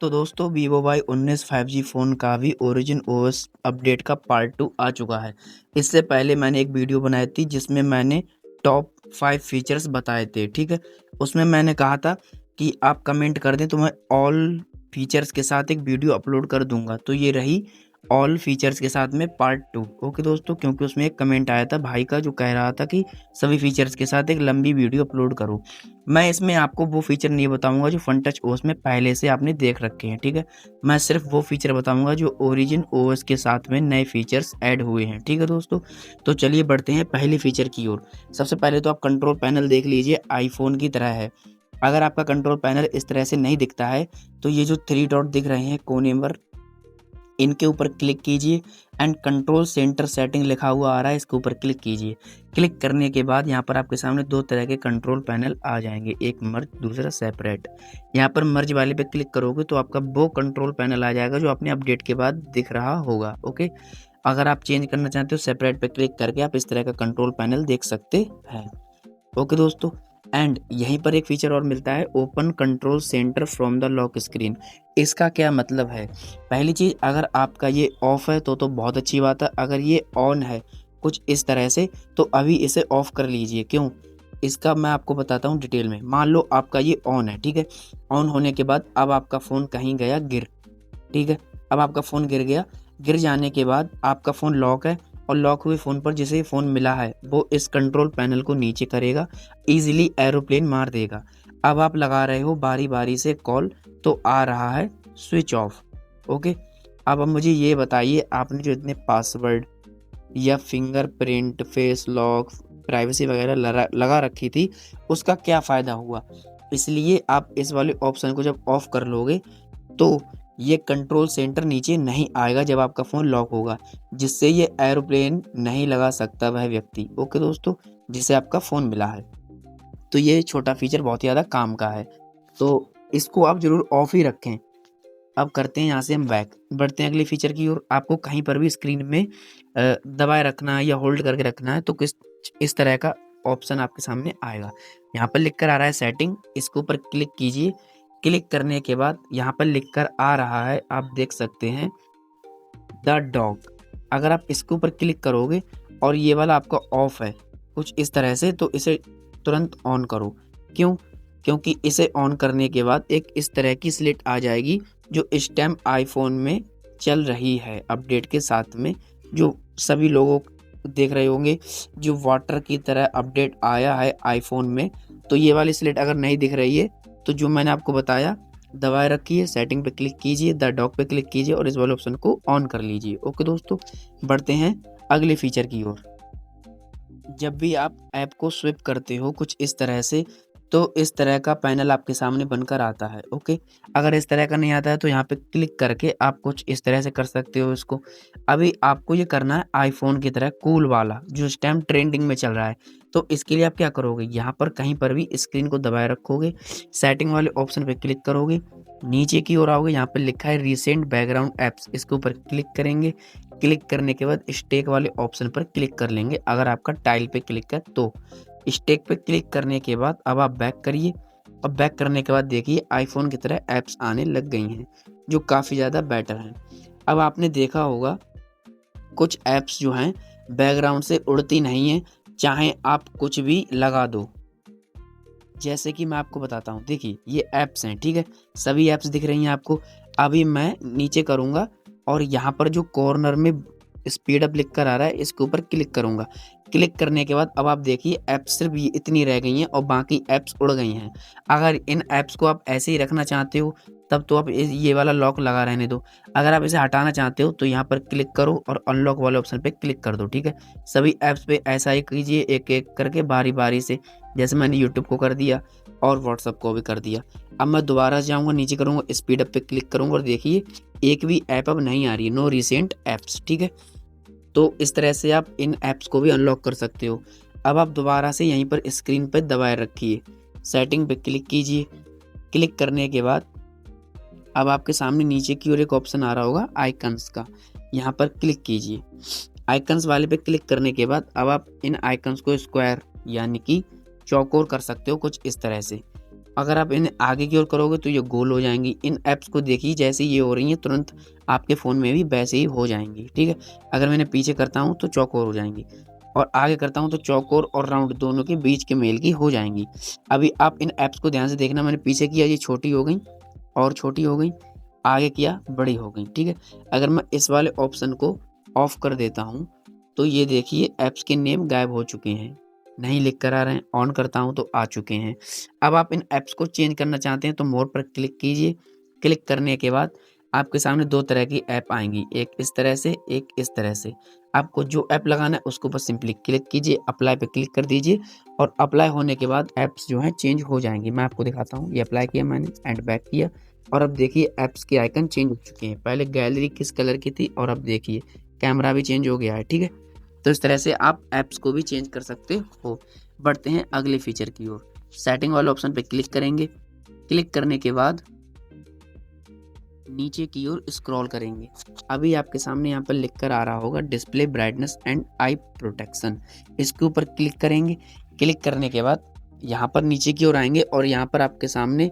तो दोस्तों Vivo Y19 5G phone का भी ओरिजिन OS अपडेट का पार्ट 2 आ चुका है। इससे पहले मैंने एक वीडियो बनाई थी जिसमें मैंने टॉप 5 फीचर्स बताए थे, ठीक है। उसमें मैंने कहा था कि आप कमेंट कर दें तो मैं ऑल फीचर्स के साथ एक वीडियो अपलोड कर दूंगा। तो ये रही ऑल फीचर्स के साथ में पार्ट 2। ओके दोस्तों, क्योंकि उसमें एक कमेंट आया था भाई का जो कह रहा था कि सभी फीचर्स के साथ एक लंबी वीडियो अपलोड करो। मैं इसमें आपको वो फीचर नहीं बताऊंगा जो फन टच ओएस में पहले से आपने देख रखे हैं, ठीक है। मैं सिर्फ वो फीचर बताऊंगा जो ओरिजिन ओएस के साथ में नए फीचर्स ऐड हुए हैं, ठीक है दोस्तों। तो चलिए बढ़ते हैं पहले फीचर की ओर। सबसे पहले तो आप कंट्रोल पैनल देख लीजिए, आईफोन की तरह है। अगर आपका कंट्रोल पैनल इस तरह से नहीं दिखता है तो ये जो 3 डॉट दिख रहे हैं कोने पर, इनके ऊपर क्लिक कीजिए एंड कंट्रोल सेंटर सेटिंग लिखा हुआ आ रहा है, इसके ऊपर क्लिक कीजिए। क्लिक करने के बाद यहाँ पर आपके सामने दो तरह के कंट्रोल पैनल आ जाएंगे, एक मर्ज दूसरा सेपरेट। यहाँ पर मर्ज वाले पे क्लिक करोगे तो आपका वो कंट्रोल पैनल आ जाएगा जो आपने अपडेट के बाद दिख रहा होगा। ओके, अगर आप चेंज करना चाहते हो सेपरेट पे क्लिक करके आप इस तरह का कंट्रोल पैनल देख सकते हैं। ओके दोस्तों, एंड यहीं पर एक फीचर और मिलता है, open control centre from the lock screen. इसका क्या मतलब है? पहली चीज़, अगर आपका ये ऑफ है तो बहुत अच्छी बात है। अगर ये ऑन है कुछ इस तरह से तो अभी इसे ऑफ कर लीजिए। क्यों? इसका मैं आपको बताता हूँ डिटेल में। मान लो आपका ये ऑन है, ठीक है। ऑन होने के बाद अब आपका फ़ोन कहीं गया गिर, ठीक है। अब आपका फ़ोन गिर गया, गिर जाने के बाद आपका फ़ोन लॉक है और लॉक हुए फ़ोन पर जिसे फ़ोन मिला है वो इस कंट्रोल पैनल को नीचे करेगा, इजीली एरोप्लेन मार देगा। अब आप लगा रहे हो बारी बारी से कॉल तो आ रहा है स्विच ऑफ। ओके, अब मुझे ये बताइए, आपने जो इतने पासवर्ड या फिंगरप्रिंट, फेस लॉक, प्राइवेसी वगैरह लगा रखी थी उसका क्या फ़ायदा हुआ? इसलिए आप इस वाले ऑप्शन को जब ऑफ कर लोगे तो ये कंट्रोल सेंटर नीचे नहीं आएगा जब आपका फ़ोन लॉक होगा, जिससे ये एरोप्लेन नहीं लगा सकता वह व्यक्ति। ओके दोस्तों, जिसे आपका फ़ोन मिला है। तो ये छोटा फीचर बहुत ही ज़्यादा काम का है, तो इसको आप ज़रूर ऑफ ही रखें। अब करते हैं यहाँ से हम बैक, बढ़ते हैं अगले फीचर की ओर। आपको कहीं पर भी स्क्रीन में दबाए रखना है या होल्ड करके रखना है तो किस इस तरह का ऑप्शन आपके सामने आएगा। यहाँ पर लिख कर आ रहा है सेटिंग, इसके ऊपर क्लिक कीजिए। क्लिक करने के बाद यहाँ पर लिख कर आ रहा है, आप देख सकते हैं, द डॉग। अगर आप इसके ऊपर क्लिक करोगे और ये वाला आपका ऑफ है कुछ इस तरह से तो इसे तुरंत ऑन करो। क्यों? क्योंकि इसे ऑन करने के बाद एक इस तरह की स्लिट आ जाएगी जो इस टाइम आईफोन में चल रही है अपडेट के साथ में, जो सभी लोगों देख रहे होंगे, जो वाटर की तरह अपडेट आया है आईफोन में। तो ये वाली स्लिट अगर नहीं दिख रही है तो जो मैंने आपको बताया, दबाए रखिए, सेटिंग पे क्लिक कीजिए, द डॉक पे क्लिक कीजिए और इस वाले ऑप्शन को ऑन कर लीजिए। ओके दोस्तों, बढ़ते हैं अगले फीचर की ओर। जब भी आप ऐप को स्विप करते हो कुछ इस तरह से तो इस तरह का पैनल आपके सामने बनकर आता है। ओके, अगर इस तरह का नहीं आता है तो यहाँ पे क्लिक करके आप कुछ इस तरह से कर सकते हो इसको। अभी आपको ये करना है आईफोन की तरह कूल वाला जो इस टाइम ट्रेंडिंग में चल रहा है। तो इसके लिए आप क्या करोगे, यहाँ पर कहीं पर भी स्क्रीन को दबाए रखोगे, सेटिंग वाले ऑप्शन पे क्लिक करोगे, नीचे की ओर आओगे, यहाँ पर लिखा है रिसेंट बैकग्राउंड एप्स, इसके ऊपर क्लिक करेंगे। क्लिक करने के बाद स्टेक वाले ऑप्शन पर क्लिक कर लेंगे अगर आपका टाइल पे क्लिक है तो। स्टेक पे क्लिक करने के बाद अब आप बैक करिए। अब बैक करने के बाद देखिए आईफोन की तरह ऐप्स आने लग गई हैं जो काफ़ी ज़्यादा बेटर हैं। अब आपने देखा होगा कुछ ऐप्स जो हैं बैकग्राउंड से उड़ती नहीं हैं, चाहे आप कुछ भी लगा दो। जैसे कि मैं आपको बताता हूँ, देखिए ये ऐप्स हैं, ठीक है, सभी ऐप्स दिख रही हैं आपको। अभी मैं नीचे करूँगा और यहाँ पर जो कॉर्नर में स्पीड अप लिख कर आ रहा है इसके ऊपर क्लिक करूँगा। क्लिक करने के बाद अब आप देखिए ऐप्स सिर्फ ये इतनी रह गई हैं और बाकी ऐप्स उड़ गई हैं। अगर इन ऐप्स को आप ऐसे ही रखना चाहते हो तब तो आप ये वाला लॉक लगा रहने दो। अगर आप इसे हटाना चाहते हो तो यहाँ पर क्लिक करो और अनलॉक वाले ऑप्शन पे क्लिक कर दो, ठीक है। सभी ऐप्स पे ऐसा ही कीजिए, एक एक करके बारी बारी से, जैसे मैंने यूट्यूब को कर दिया और व्हाट्सअप को भी कर दिया। अब मैं दोबारा जाऊँगा, नीचे करूँगा, स्पीड अप पे क्लिक करूँगा और देखिए एक भी ऐप अब नहीं आ रही है, नो रिसेंट ऐप्स, ठीक है। तो इस तरह से आप इन ऐप्स को भी अनलॉक कर सकते हो। अब आप दोबारा से यहीं पर स्क्रीन पर दबाए रखिए, सेटिंग पे क्लिक कीजिए। क्लिक करने के बाद अब आपके सामने नीचे की ओर एक ऑप्शन आ रहा होगा आइकन्स का, यहाँ पर क्लिक कीजिए। आइकन्स वाले पे क्लिक करने के बाद अब आप इन आइकन्स को स्क्वायर यानी कि चौकोर कर सकते हो कुछ इस तरह से। अगर आप इन्हें आगे की ओर करोगे तो ये गोल हो जाएंगी। इन ऐप्स को देखिए जैसे ये हो रही हैं तुरंत आपके फ़ोन में भी वैसे ही हो जाएंगी, ठीक है। अगर मैंने पीछे करता हूँ तो चौकोर हो जाएंगी, और आगे करता हूँ तो चौकोर और राउंड दोनों के बीच के मेल की हो जाएंगी। अभी आप इन ऐप्स को ध्यान से देखना, मैंने पीछे किया ये छोटी हो गई और छोटी हो गई, आगे किया बड़ी हो गई, ठीक है। अगर मैं इस वाले ऑप्शन को ऑफ कर देता हूँ तो ये देखिए ऐप्स के नेम गायब हो चुके हैं, नहीं लिख कर आ रहे हैं। ऑन करता हूँ तो आ चुके हैं। अब आप इन ऐप्स को चेंज करना चाहते हैं तो मोर पर क्लिक कीजिए। क्लिक करने के बाद आपके सामने दो तरह की ऐप आएंगी, एक इस तरह से, एक इस तरह से। आपको जो ऐप लगाना है उसको बस सिंपली क्लिक कीजिए, अप्लाई पे क्लिक कर दीजिए, और अप्लाई होने के बाद ऐप्स जो हैं चेंज हो जाएंगी। मैं आपको दिखाता हूँ, ये अप्लाई किया मैंने एंड बैक किया, और अब देखिए ऐप्स के आइकन चेंज हो चुके हैं। पहले गैलरी किस कलर की थी और अब देखिए कैमरा भी चेंज हो गया है, ठीक है। तो इस तरह से आप ऐप्स को भी चेंज कर सकते हो। बढ़ते हैं अगले फीचर की ओर। सेटिंग वाले ऑप्शन पे क्लिक करेंगे। क्लिक करने के बाद नीचे की ओर स्क्रॉल करेंगे। अभी आपके सामने यहाँ पर लिख कर आ रहा होगा display brightness and I protection. इसके ऊपर क्लिक करेंगे। क्लिक करने के बाद यहाँ पर नीचे की ओर आएंगे और यहाँ पर आपके सामने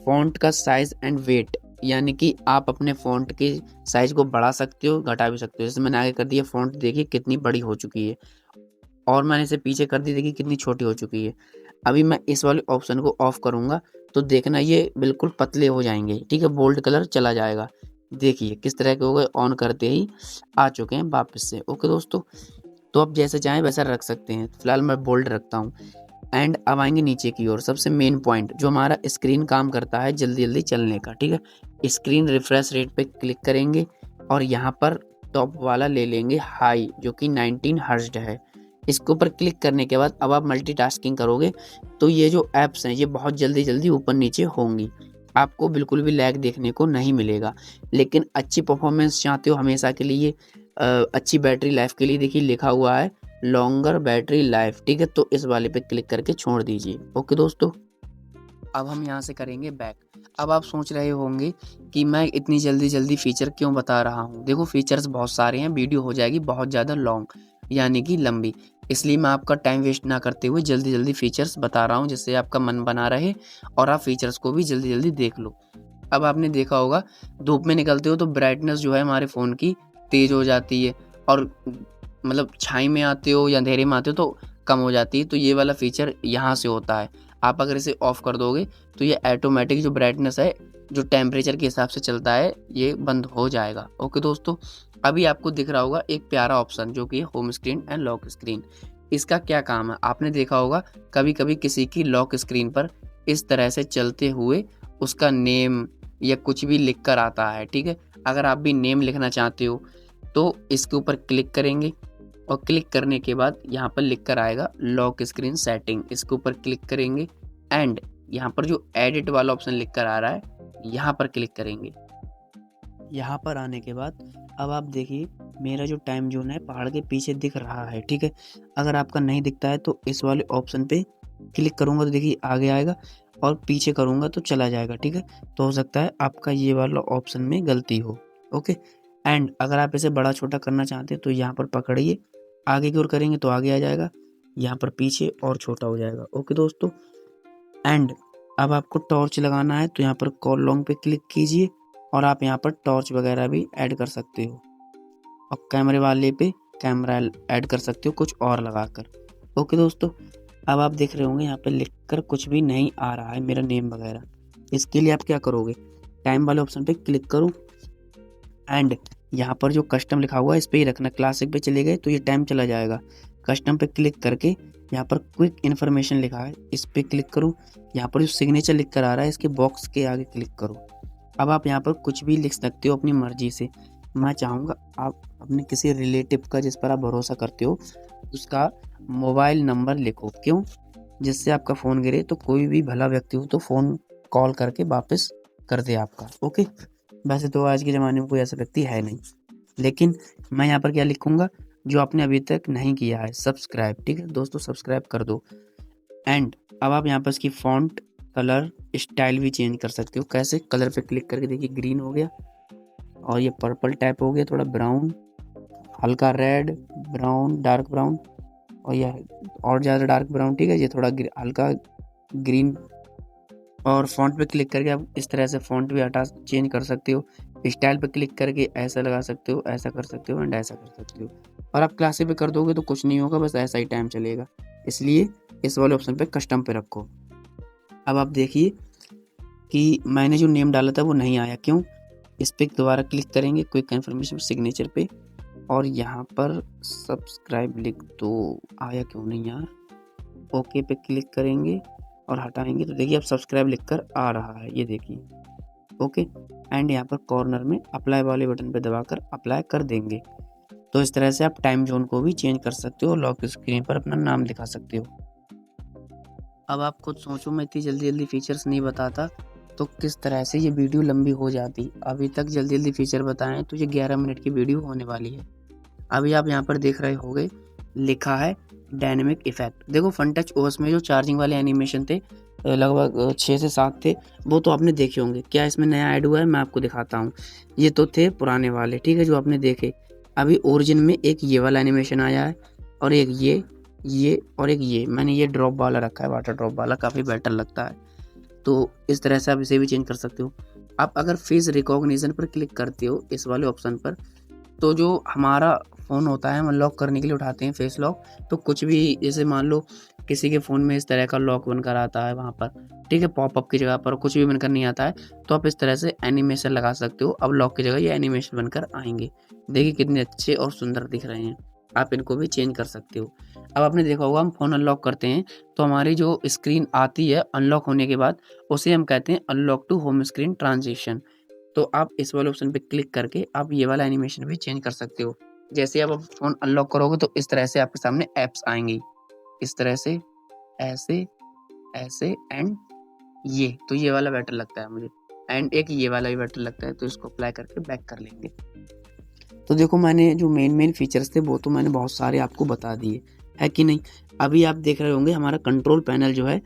फ़ॉन्ट का साइज़ एंड वेट, यानी कि आप अपने फ़ॉन्ट के साइज़ को बढ़ा सकते हो, घटा भी सकते हो। जैसे मैंने आगे कर दिया, फ़ॉन्ट देखिए कितनी बड़ी हो चुकी है, और मैंने इसे पीछे कर दी, देखिए कितनी छोटी हो चुकी है। अभी मैं इस वाले ऑप्शन को ऑफ करूँगा तो देखना ये बिल्कुल पतले हो जाएंगे, ठीक है, बोल्ड कलर चला जाएगा। देखिए किस तरह के हो गए, ऑन करते ही आ चुके हैं वापस से। ओके दोस्तों, तो आप जैसे चाहें वैसा रख सकते हैं। फिलहाल मैं बोल्ड रखता हूँ। एंड अब आएंगे नीचे की ओर, सबसे मेन पॉइंट जो हमारा स्क्रीन काम करता है जल्दी जल्दी चलने का, ठीक है। स्क्रीन रिफ्रेश रेट पे क्लिक करेंगे और यहाँ पर टॉप वाला ले लेंगे हाई, जो कि 19 हर्ट्ज है। इसके ऊपर क्लिक करने के बाद अब आप मल्टीटास्किंग करोगे तो ये जो ऐप्स हैं ये बहुत जल्दी जल्दी ऊपर नीचे होंगी, आपको बिल्कुल भी लैग देखने को नहीं मिलेगा। लेकिन अच्छी परफॉर्मेंस चाहते हो हमेशा के लिए, अच्छी बैटरी लाइफ के लिए, देखिए लिखा हुआ है लॉन्गर बैटरी लाइफ, ठीक है। तो इस वाले पे क्लिक करके छोड़ दीजिए। ओके दोस्तों, अब हम यहाँ से करेंगे बैक। अब आप सोच रहे होंगे कि मैं इतनी जल्दी जल्दी फीचर क्यों बता रहा हूँ। देखो फीचर्स बहुत सारे हैं, वीडियो हो जाएगी बहुत ज़्यादा लॉन्ग, यानी कि लंबी, इसलिए मैं आपका टाइम वेस्ट ना करते हुए जल्दी जल्दी फीचर्स बता रहा हूँ, जिससे आपका मन बना रहे और आप फीचर्स को भी जल्दी जल्दी देख लो। अब आपने देखा होगा धूप में निकलते हो तो ब्राइटनेस जो है हमारे फ़ोन की तेज़ हो जाती है, और मतलब छाई में आते हो या अंधेरे में आते हो तो कम हो जाती है। तो ये वाला फीचर यहाँ से होता है। आप अगर इसे ऑफ कर दोगे तो ये ऑटोमेटिक जो ब्राइटनेस है, जो टेम्परेचर के हिसाब से चलता है, ये बंद हो जाएगा। ओके दोस्तों, अभी आपको दिख रहा होगा एक प्यारा ऑप्शन जो कि home screen and lock screen. इसका क्या काम है, आपने देखा होगा कभी कभी किसी की लॉक स्क्रीन पर इस तरह से चलते हुए उसका नेम या कुछ भी लिख कर आता है, ठीक है। अगर आप भी नेम लिखना चाहते हो तो इसके ऊपर क्लिक करेंगे, और क्लिक करने के बाद यहाँ पर लिख कर आएगा लॉक स्क्रीन सेटिंग। इसके ऊपर क्लिक करेंगे एंड यहाँ पर जो एडिट वाला ऑप्शन लिख कर आ रहा है यहाँ पर क्लिक करेंगे। यहाँ पर आने के बाद अब आप देखिए मेरा जो टाइम जोन है पहाड़ के पीछे दिख रहा है, ठीक है। अगर आपका नहीं दिखता है तो इस वाले ऑप्शन पे क्लिक करूँगा तो देखिए आगे आएगा, और पीछे करूँगा तो चला जाएगा, ठीक है। तो हो सकता है आपका ये वाला ऑप्शन में गलती हो। ओके, एंड अगर आप इसे बड़ा छोटा करना चाहते हैं तो यहाँ पर पकड़िए, आगे की ओर करेंगे तो आगे आ जाएगा, यहाँ पर पीछे और छोटा हो जाएगा। ओके दोस्तों, एंड अब आपको टॉर्च लगाना है तो यहाँ पर कॉल लॉन्ग पे क्लिक कीजिए, और आप यहाँ पर टॉर्च वगैरह भी ऐड कर सकते हो, और कैमरे वाले पे कैमरा ऐड कर सकते हो कुछ और लगाकर। ओके दोस्तों, अब आप देख रहे होंगे यहाँ पे लिख कर कुछ भी नहीं आ रहा है मेरा नेम वगैरह। इसके लिए आप क्या करोगे, टाइम वाले ऑप्शन पे क्लिक करो एंड यहाँ पर जो कस्टम लिखा हुआ है इस पर ही रखना। क्लासिक पे चले गए तो ये टाइम चला जाएगा। कस्टम पे क्लिक करके यहाँ पर क्विक इन्फॉर्मेशन लिखा है इस पर क्लिक करो। यहाँ पर जो सिग्नेचर लिख कर आ रहा है इसके बॉक्स के आगे क्लिक करो। अब आप यहाँ पर कुछ भी लिख सकते हो अपनी मर्जी से। मैं चाहूँगा आप अपने किसी रिलेटिव का जिस पर आप भरोसा करते हो उसका मोबाइल नंबर लिखो। क्यों, जिससे आपका फ़ोन गिरे तो कोई भी भला व्यक्ति हो तो फ़ोन कॉल करके वापस कर दे आपका। ओके, वैसे तो आज के ज़माने में कोई ऐसा व्यक्ति है नहीं, लेकिन मैं यहाँ पर क्या लिखूँगा, जो आपने अभी तक नहीं किया है सब्सक्राइब, ठीक है दोस्तों, सब्सक्राइब कर दो। एंड अब आप यहाँ पर इसकी फ़ॉन्ट कलर स्टाइल भी चेंज कर सकते हो। कैसे, कलर पे क्लिक करके देखिए ग्रीन हो गया, और ये पर्पल टाइप हो गया, थोड़ा ब्राउन, हल्का रेड, ब्राउन, डार्क ब्राउन, और यह और ज़्यादा डार्क ब्राउन, ठीक है। ये थोड़ा हल्का ग्रीन और फ़ॉन्ट पे क्लिक करके आप इस तरह से फ़ॉन्ट भी हटा चेंज कर सकते हो। स्टाइल पे क्लिक करके ऐसा लगा सकते हो, ऐसा कर सकते हो एंड ऐसा कर सकते हो। और आप क्लासिक पे कर दोगे तो कुछ नहीं होगा, बस ऐसा ही टाइम चलेगा। इसलिए इस वाले ऑप्शन पे कस्टम पे रखो। अब आप देखिए कि मैंने जो नेम डाला था वो नहीं आया, क्यों? इस पे दोबारा क्लिक करेंगे क्विक कन्फर्मेशन सिग्नेचर पे और यहाँ पर सब्सक्राइब लिख दो। आया क्यों नहीं यार? ओके पे क्लिक करेंगे और हटाएंगे तो देखिए अब सब्सक्राइब लिखकर आ रहा है, ये देखिए। ओके एंड यहाँ पर कॉर्नर में अप्लाई वाले बटन पे दबाकर अप्लाई कर देंगे। तो इस तरह से आप टाइम जोन को भी चेंज कर सकते हो, लॉक स्क्रीन पर अपना नाम दिखा सकते हो। अब आप खुद सोचो, मैं इतनी जल्दी जल्दी फीचर्स नहीं बताता तो किस तरह से ये वीडियो लंबी हो जाती। अभी तक जल्दी जल्दी फीचर बताएं तो ये 11 मिनट की वीडियो होने वाली है। अभी आप यहाँ पर देख रहे होंगे लिखा है डायनेमिक इफेक्ट। देखो फन टच ओएस में जो चार्जिंग वाले एनिमेशन थे लगभग 6 से 7 थे, वो तो आपने देखे होंगे। क्या इसमें नया ऐड हुआ है मैं आपको दिखाता हूँ। ये तो थे पुराने वाले, ठीक है, जो आपने देखे। अभी ओरिजिन में एक ये वाला एनिमेशन आया है और एक ये और एक ये मैंने ये ड्रॉप वाला रखा है, वाटर ड्रॉप वाला, काफ़ी बेटर लगता है। तो इस तरह से आप इसे भी चेंज कर सकते हो। आप अगर फेस रिकॉग्निशन पर क्लिक करते हो इस वाले ऑप्शन पर, तो जो हमारा फ़ोन होता है हम लॉक करने के लिए उठाते हैं फेस लॉक, तो कुछ भी जैसे मान लो किसी के फ़ोन में इस तरह का लॉक बनकर आता है वहाँ पर, ठीक है, पॉपअप की जगह पर कुछ भी बनकर नहीं आता है, तो आप इस तरह से एनिमेशन लगा सकते हो। अब लॉक की जगह ये एनिमेशन बनकर आएंगे। देखिए कितने अच्छे और सुंदर दिख रहे हैं। आप इनको भी चेंज कर सकते हो। अब आपने देखा होगा हम फ़ोन अनलॉक करते हैं तो हमारी जो स्क्रीन आती है अनलॉक होने के बाद, उसे हम कहते हैं unlock two home screen transition. तो आप इस वाले ऑप्शन पे क्लिक करके आप ये वाला एनिमेशन भी चेंज कर सकते हो। जैसे आप फ़ोन अनलॉक करोगे तो इस तरह से आपके सामने ऐप्स आएंगी, इस तरह से, ऐसे, ऐसे एंड ये। तो ये वाला बेटर लगता है मुझे एंड एक ये वाला भी बेटर लगता है, तो इसको अप्लाई करके बैक कर लेंगे। तो देखो मैंने जो मेन फीचर्स थे वो तो मैंने बहुत सारे आपको बता दिए, है कि नहीं? अभी आप देख रहे होंगे हमारा कंट्रोल पैनल जो है,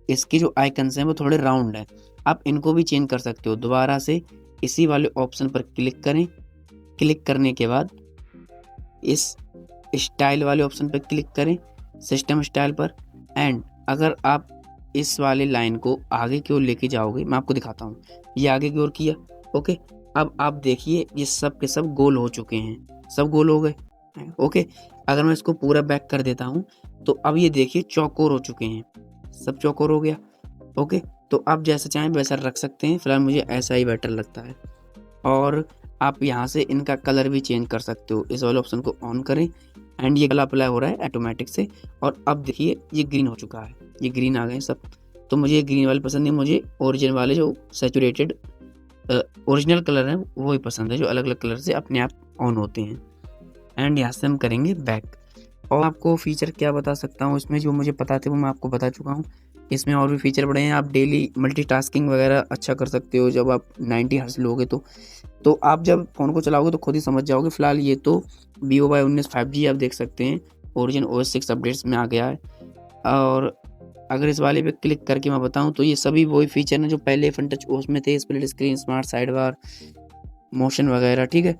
इसके जो आइकन्स हैं वो थोड़े राउंड हैं। आप इनको भी चेंज कर सकते हो। दोबारा से इसी वाले ऑप्शन पर क्लिक करें। क्लिक करने के बाद इस स्टाइल वाले ऑप्शन पर क्लिक करें, सिस्टम स्टाइल पर, एंड अगर आप इस वाले लाइन को आगे की ओर लेके जाओगे, मैं आपको दिखाता हूँ। ये आगे की ओर किया, ओके। अब आप देखिए ये सब के सब गोल हो चुके हैं, सब गोल हो गए, ओके। अगर मैं इसको पूरा बैक कर देता हूँ तो अब ये देखिए चौकोर हो चुके हैं, सब चौकोर हो गया, ओके। तो आप जैसा चाहें वैसा रख सकते हैं, फिलहाल मुझे ऐसा ही बेटर लगता है। और आप यहाँ से इनका कलर भी चेंज कर सकते हो। इस वाले ऑप्शन को ऑन करें एंड ये कलर अप्लाई हो रहा है ऑटोमेटिक से। और अब देखिए ये ग्रीन हो चुका है, ये ग्रीन आ गए सब। तो मुझे ये ग्रीन वाले पसंद नहीं, मुझे ओरिजिनल वाले जो सैचुरेटेड ओरिजिनल कलर है वो ही पसंद है, जो अलग अलग कलर से अपने आप ऑन होते हैं। एंड यहाँ से हम करेंगे बैक। और आपको फीचर क्या बता सकता हूँ, इसमें जो मुझे पता थे वो मैं आपको बता चुका हूँ। इसमें और भी फीचर बढ़े हैं। आप डेली मल्टीटास्किंग वगैरह अच्छा कर सकते हो जब आप 90 हर्ट्ज लोगे तो आप जब फ़ोन को चलाओगे तो खुद ही समझ जाओगे। फिलहाल ये तो Vivo Y19 5G आप देख सकते हैं, ओरिजिन OS 6 अपडेट्स में आ गया है। और अगर इस वाले पे क्लिक करके मैं बताऊं तो ये सभी वही फीचर हैं जो पहले फन टच OS में थे, split screen, smart side bar, motion वगैरह, ठीक है।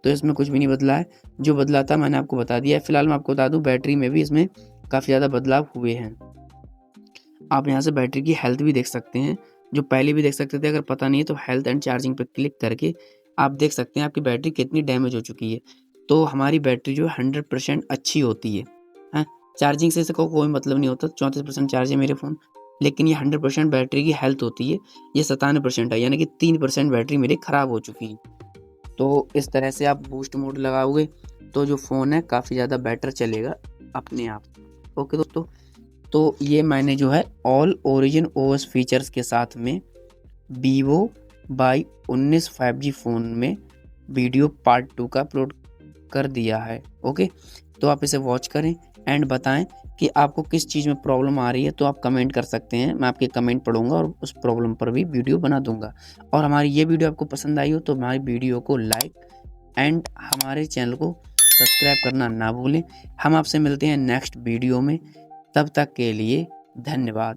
तो इसमें कुछ भी नहीं बदला है, जो बदला था मैंने आपको बता दिया है। फिलहाल मैं आपको बता दूं बैटरी में भी इसमें काफ़ी ज़्यादा बदलाव हुए हैं। आप यहाँ से बैटरी की हेल्थ भी देख सकते हैं, जो पहले भी देख सकते थे। अगर पता नहीं है तो हेल्थ एंड चार्जिंग पे क्लिक करके आप देख सकते हैं आपकी बैटरी कितनी डैमेज हो चुकी है। तो हमारी बैटरी जो है 100% अच्छी होती है, हैं। चार्जिंग से इसका कोई मतलब नहीं होता। 34% चार्ज है मेरे फ़ोन, लेकिन ये 100% बैटरी की हेल्थ होती है। ये 97% है, यानी कि 3% बैटरी मेरी ख़राब हो चुकी है। तो इस तरह से आप बूस्ट मोड लगाओगे तो जो फ़ोन है काफ़ी ज़्यादा बेटर चलेगा अपने आप। ओके दोस्तों, तो ये मैंने जो है ऑल ओरिजिन OS फीचर्स के साथ में Vivo Y19 5G फ़ोन में वीडियो पार्ट 2 का अपलोड कर दिया है, ओके। तो आप इसे वॉच करें एंड बताएं कि आपको किस चीज़ में प्रॉब्लम आ रही है। तो आप कमेंट कर सकते हैं, मैं आपके कमेंट पढ़ूंगा और उस प्रॉब्लम पर भी वीडियो बना दूंगा। और हमारी ये वीडियो आपको पसंद आई हो तो हमारी वीडियो को लाइक एंड हमारे चैनल को सब्सक्राइब करना ना भूलें। हम आपसे मिलते हैं नेक्स्ट वीडियो में, तब तक के लिए धन्यवाद।